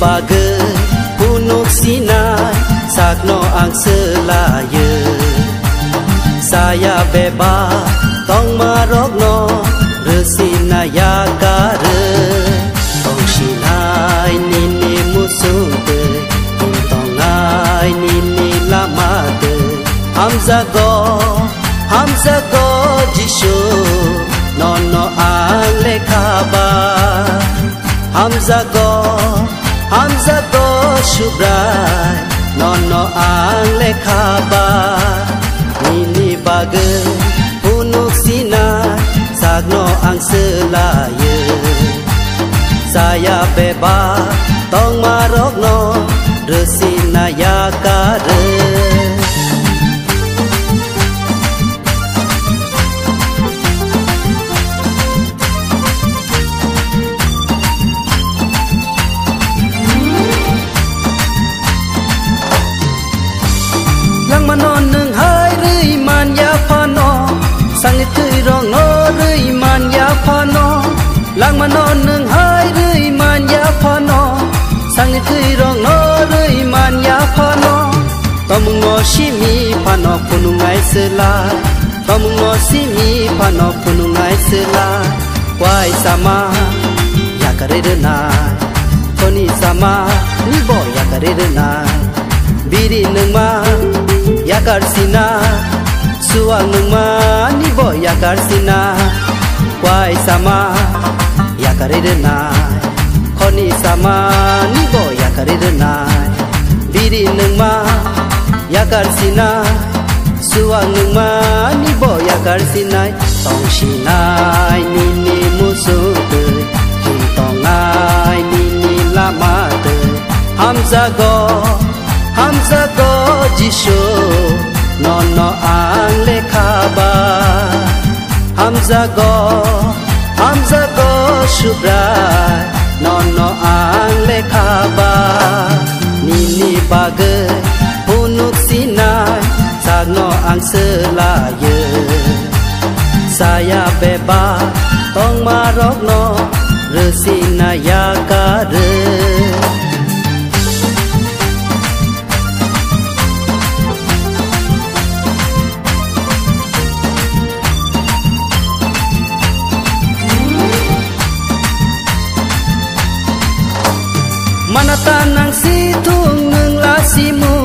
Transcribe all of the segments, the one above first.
bagai punuk sinai sakno ang selaya saya bebas tong marokno resinaya kare tong sinai nini musuh te tong ai nini lama te hamza go jisho nono ang lekaba hamza go shubrai nono ang lekaba nini bagai punuk sinai sagno ang selaya saya bebas tong marokno resinaya kare manon neng hai rui man ya phano sang tui rong no rui man ya phano lang manon neng hai rui man ya phano sang tui rong no rui man ya phano tomung no shimi phano punungai sela tomung no shimi phano punungai sela wai sama ya kare na toni sama ni bo ya kare na biri neng ma yakar sina suang nungma ni bo yakar sina wai sama yakare na khoni sama ni bo yakare na biri nungma yakar sina suang nungma ni bo yakar sina tong sinai nini musuh te tong ai nini lama te hamza go jisho nono ang lekaba hamza go shubrai nono ang lekaba nini bagai punuk sinai sagno ang selaya saya bebas tong marokno resinaya kare Manatan nang situng neng lasimu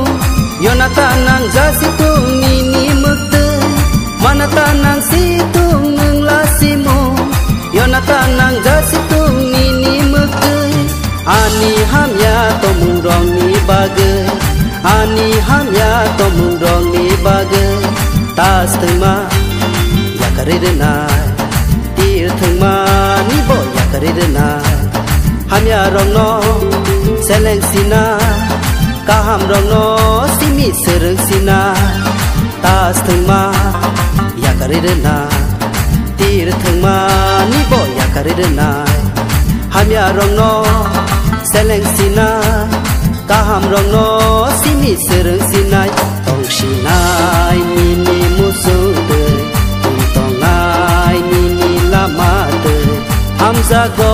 Yonatan nang jasitung nini mekte Manatan nang situng neng lasimu Yonatan nang jasitung nini mekte Ani hamya tomung rong ni bagai Ani hamya tomung rong ni bagai Tas tengma ya kare denai Tir tengma ni bo ya kare denai hamya rong no seleng sina kaham rong no simi sereng sina tas tengma ya kare na tir tengma ni bo ya kare na hamya rong no seleng sina kaham rong no simi sereng sina tong sinai nini musuh te tong ai nini lama te hamza go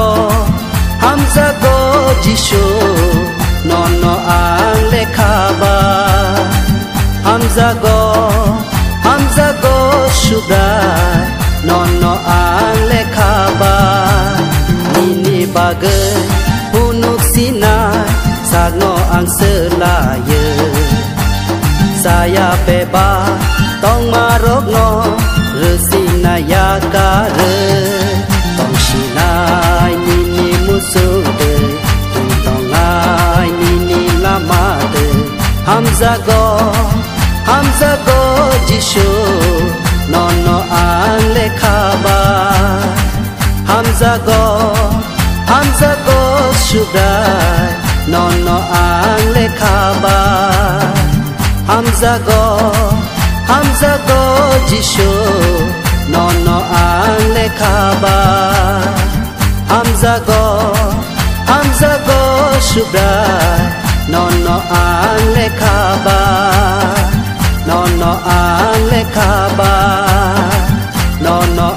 jisho nono ang lekaba hamza go shubrai nono ang lekaba nini bagai punuk sinai sagno ang selaya saya bebas tong marokno resinaya kare tong sinai nini musuh te tong ai nini lama te hamza go jisho nono ang lekaba hamza go shubrai nono ang lekaba hamza go jisho nono ang lekaba hamza go shubrai nono ang lekaba nono ang lekaba nono